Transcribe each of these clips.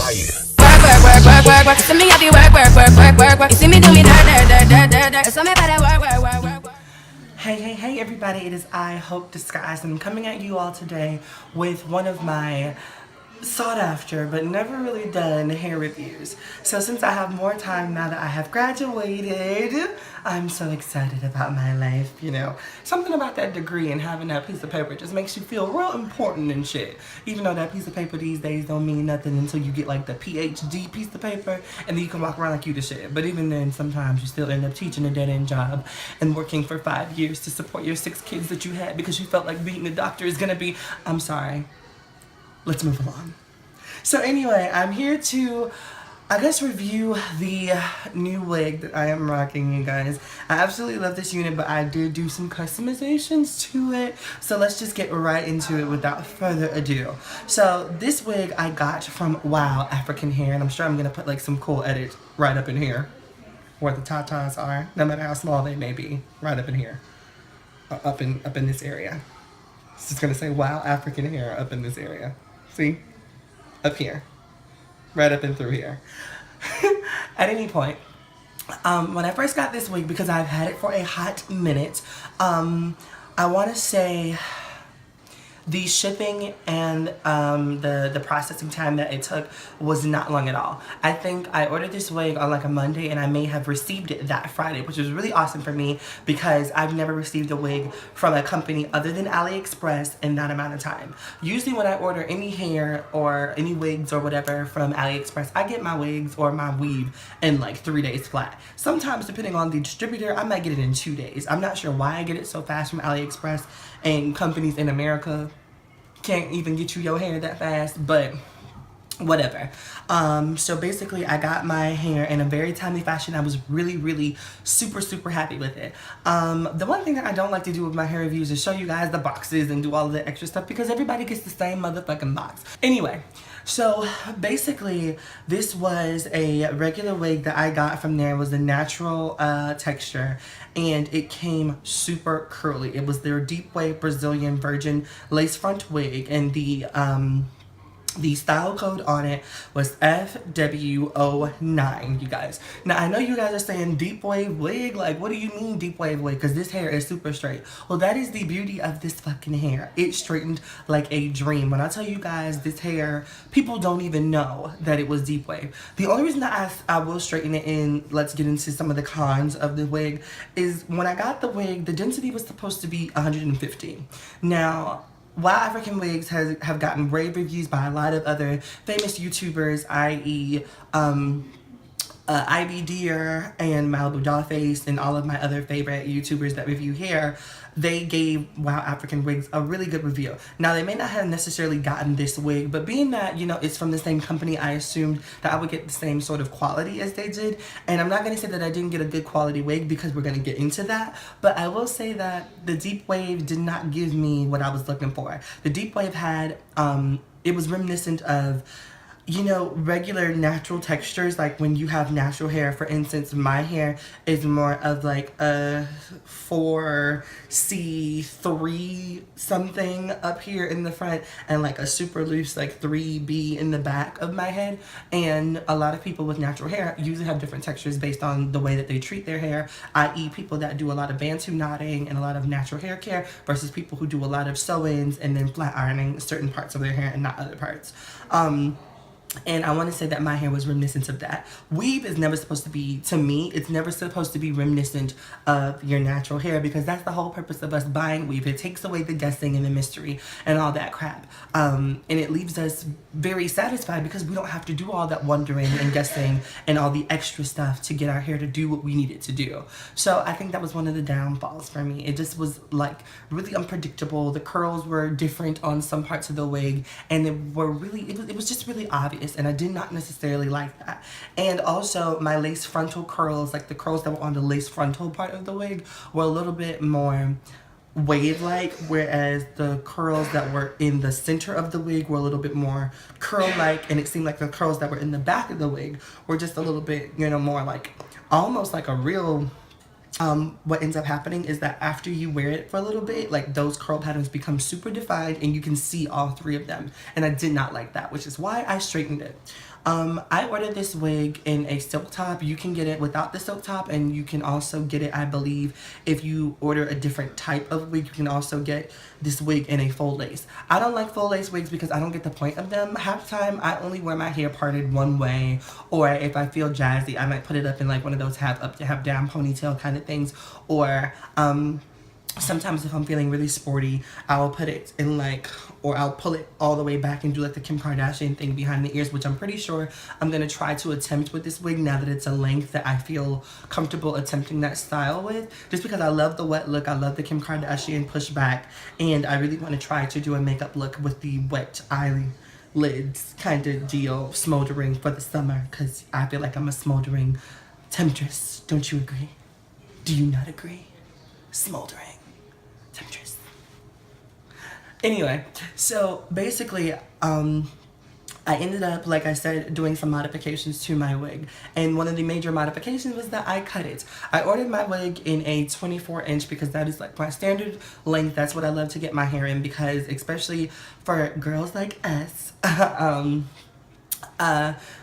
fire. Work. You see me have you work. You see me do me dirt. So me better work. Hey everybody, it is I, Hope Disguised, and I'm coming at you all today with one of my sought after but never really done hair reviews. So since I have more time now that I have graduated, I'm so excited about my life, you know. Something about that degree and having that piece of paper just makes you feel real important and shit. Even though that piece of paper these days don't mean nothing until you get like the PhD piece of paper and then you can walk around like you the shit. But even then, sometimes you still end up teaching a dead-end job and working for 5 years to support your 6 kids that you had because you felt like being a doctor is gonna be, I'm sorry. Let's move along. So anyway, I'm here to, I guess, review the new wig that I am rocking, you guys. I absolutely love this unit, but I did do some customizations to it. So let's just get right into it without further ado. So this wig I got from WowAfrican Hair, and I'm sure I'm going to put like some cool edits right up in here, where the tatas are, no matter how small they may be, right up in here, up in this area. It's just going to say WowAfrican Hair up in this area. See? Up here. Right up and through here. At any point, when I first got this wig, because I've had it for a hot minute, I want to say the shipping and the processing time that it took was not long at all. I think I ordered this wig on like a Monday and I may have received it that Friday, which was really awesome for me because I've never received a wig from a company other than AliExpress in that amount of time. Usually when I order any hair or any wigs or whatever from AliExpress, I get my wigs or my weave in like 3 days flat. Sometimes depending on the distributor, I might get it in 2 days. I'm not sure why I get it so fast from AliExpress, and companies in America can't even get you your hair that fast, but whatever. So basically I got my hair in a very timely fashion. I was really super happy with it. The one thing that I don't like to do with my hair reviews is show you guys the boxes and do all of the extra stuff because everybody gets the same motherfucking box. Anyway, so basically this was a regular wig that I got from there. It was a natural texture and it came super curly. It was their deep wave Brazilian virgin lace front wig, and the style code on it was FW09, you guys. Now, I know you guys are saying deep wave wig, like what do you mean deep wave wig? Because this hair is super straight. Well, that is the beauty of this fucking hair. It straightened like a dream. When I tell you guys this hair, people don't even know that it was deep wave. The only reason that I will straighten it in, let's get into some of the cons of the wig, is when I got the wig, the density was supposed to be 150. Now, WowAfrican Wigs have gotten rave reviews by a lot of other famous YouTubers, i.e. Ivy Deer and Malibu Dollface and all of my other favorite YouTubers that review hair. They gave WowAfrican Wigs a really good review. Now, they may not have necessarily gotten this wig, but being that, you know, it's from the same company, I assumed that I would get the same sort of quality as they did. And I'm not going to say that I didn't get a good quality wig because we're going to get into that. But I will say that the deep wave did not give me what I was looking for. The deep wave had, it was reminiscent of, you know, regular natural textures, like when you have natural hair. For instance, my hair is more of like a 4C3 something up here in the front and like a super loose like 3B in the back of my head. And a lot of people with natural hair usually have different textures based on the way that they treat their hair, i.e. people that do a lot of Bantu knotting and a lot of natural hair care versus people who do a lot of sew-ins and then flat ironing certain parts of their hair and not other parts. And I want to say that my hair was reminiscent of that. Weave is never supposed to be, to me, it's never supposed to be reminiscent of your natural hair because that's the whole purpose of us buying weave. It takes away the guessing and the mystery and all that crap. And it leaves us very satisfied because we don't have to do all that wondering and guessing and all the extra stuff to get our hair to do what we need it to do. So I think that was one of the downfalls for me. It just was like really unpredictable. The curls were different on some parts of the wig and it was just really obvious. And I did not necessarily like that. And also my lace frontal curls, like the curls that were on the lace frontal part of the wig, were a little bit more wave-like, whereas the curls that were in the center of the wig were a little bit more curl-like, and it seemed like the curls that were in the back of the wig were just a little bit, you know, more like almost like a real what ends up happening is that after you wear it for a little bit, like those curl patterns become super defined and you can see all three of them. And I did not like that, which is why I straightened it. I ordered this wig in a silk top. You can get it without the silk top, and you can also get it, I believe, if you order a different type of wig, you can also get this wig in a full lace. I don't like full lace wigs because I don't get the point of them. Half the time, I only wear my hair parted one way, or if I feel jazzy, I might put it up in like one of those half up to half down ponytail kind of things, or sometimes if I'm feeling really sporty, I'll put it in like, or I'll pull it all the way back and do like the Kim Kardashian thing behind the ears, which I'm pretty sure I'm going to try to attempt with this wig now that it's a length that I feel comfortable attempting that style with. Just because I love the wet look, I love the Kim Kardashian pushback, and I really want to try to do a makeup look with the wet eyelids kind of deal, smoldering for the summer, because I feel like I'm a smoldering temptress. Don't you agree? Do you not agree? Smoldering temptress. Anyway, so basically, I ended up, like I said, doing some modifications to my wig. And one of the major modifications was that I cut it. I ordered my wig in a 24-inch because that is like my standard length. That's what I love to get my hair in, because especially for girls like us,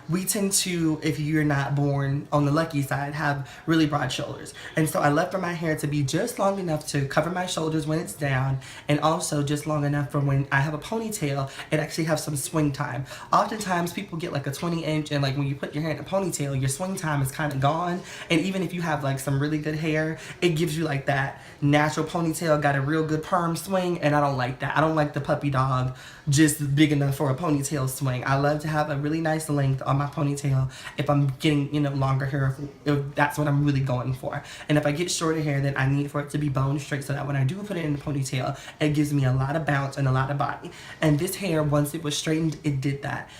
we tend to, if you're not born on the lucky side, have really broad shoulders. And so I left for my hair to be just long enough to cover my shoulders when it's down, and also just long enough for when I have a ponytail, it actually have some swing time. Oftentimes people get like a 20-inch, and like when you put your hair in a ponytail, your swing time is kind of gone. And even if you have like some really good hair, it gives you like that natural ponytail, got a real good perm swing, and I don't like that. I don't like the puppy dog just big enough for a ponytail swing. I love to have a really nice length on my ponytail if I'm getting, you know, longer hair, if that's what I'm really going for. And if I get shorter hair, then I need for it to be bone straight, so that when I do put it in the ponytail, it gives me a lot of bounce and a lot of body. And this hair, once it was straightened, it did that.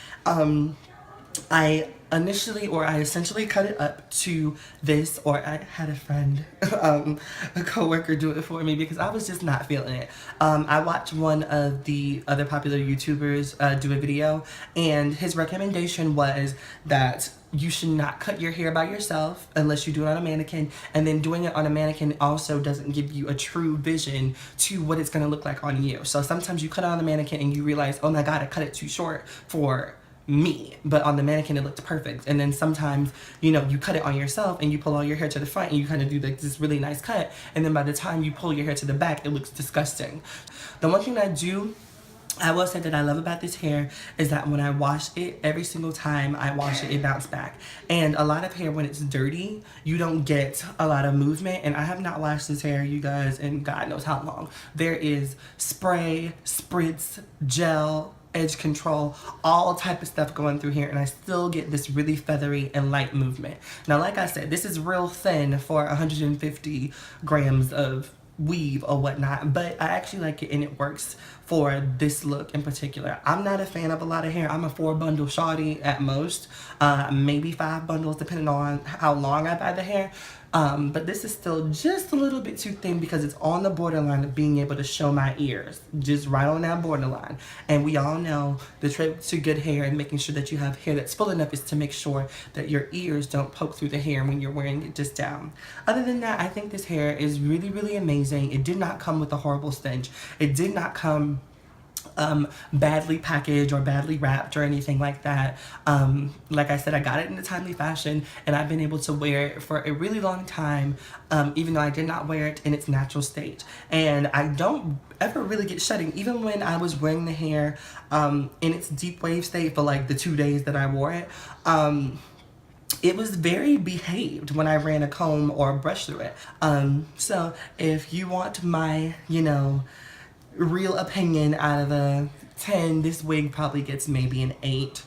I essentially cut it up to this, or I had a friend, a coworker do it for me because I was just not feeling it. I watched one of the other popular YouTubers do a video, and his recommendation was that you should not cut your hair by yourself unless you do it on a mannequin, and then doing it on a mannequin also doesn't give you a true vision to what it's going to look like on you. So sometimes you cut it on a mannequin and you realize, oh my god, I cut it too short for me, but on the mannequin it looked perfect. And then sometimes, you know, you cut it on yourself and you pull all your hair to the front and you kind of do like this really nice cut, and then by the time you pull your hair to the back, it looks disgusting. The one thing I will say that I love about this hair is that when I wash it, every single time I wash it, it bounces back. And a lot of hair, when it's dirty, you don't get a lot of movement. And I have not washed this hair, you guys, in God knows how long. There is spray, spritz, gel, edge control, all type of stuff going through here, and I still get this really feathery and light movement. Now, like I said, this is real thin for 150 grams of weave or whatnot, but I actually like it and it works for this look in particular. I'm not a fan of a lot of hair. I'm a 4-bundle shawty at most, maybe 5 bundles depending on how long I buy the hair. But this is still just a little bit too thin because it's on the borderline of being able to show my ears, just right on that borderline. And we all know the trick to good hair and making sure that you have hair that's full enough is to make sure that your ears don't poke through the hair when you're wearing it just down. Other than that, I think this hair is really, really amazing. It did not come with a horrible stench. It did not come badly packaged or badly wrapped or anything like that. Like I said, I got it in a timely fashion, and I've been able to wear it for a really long time, even though I did not wear it in its natural state. And I don't ever really get shedding. Even when I was wearing the hair in its deep wave state for like the 2 days that I wore it, it was very behaved when I ran a comb or a brush through it. So if you want my, you know, real opinion out of a 10, this wig probably gets maybe an 8,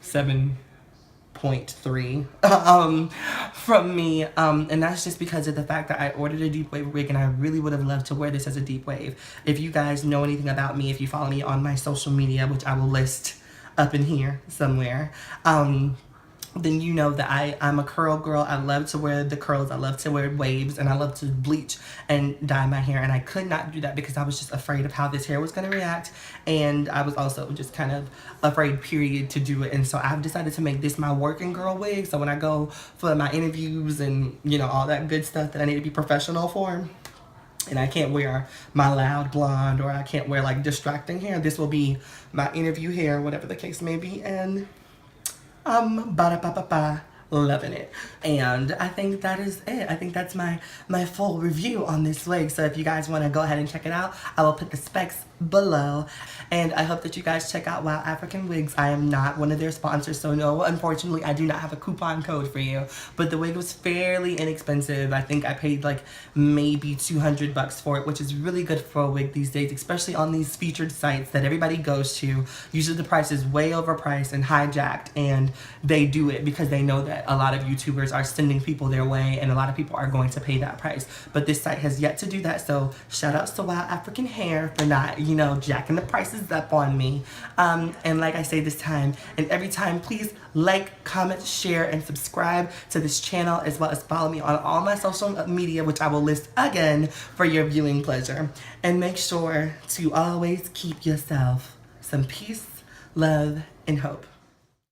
7.3 from me, and that's just because of the fact that I ordered a deep wave wig, and I really would have loved to wear this as a deep wave. If you guys know anything about me, if you follow me on my social media, which I will list up in here somewhere, then you know that I'm a curl girl. I love to wear the curls, I love to wear waves, and I love to bleach and dye my hair, and I could not do that because I was just afraid of how this hair was going to react, and I was also just kind of afraid, period, to do it. And so I've decided to make this my working girl wig, so when I go for my interviews and, you know, all that good stuff that I need to be professional for, and I can't wear my loud blonde, or I can't wear like distracting hair, this will be my interview hair, whatever the case may be. And Ba-da-ba-ba-ba. Loving it. And I think that is it. I think that's my full review on this wig. So if you guys want to go ahead and check it out, I will put the specs below. And I hope that you guys check out Wow African Wigs. I am not one of their sponsors, so no, unfortunately, I do not have a coupon code for you. But the wig was fairly inexpensive. I think I paid like maybe $200 for it, which is really good for a wig these days, especially on these featured sites that everybody goes to. Usually the price is way overpriced and hijacked, and they do it because they know that a lot of YouTubers are sending people their way, and a lot of people are going to pay that price. But this site has yet to do that, so shout outs to Wow African Hair for not, you know, jacking the prices up on me. And like I say this time and every time, please like, comment, share, and subscribe to this channel, as well as follow me on all my social media, which I will list again for your viewing pleasure. And make sure to always keep yourself some peace, love, and hope.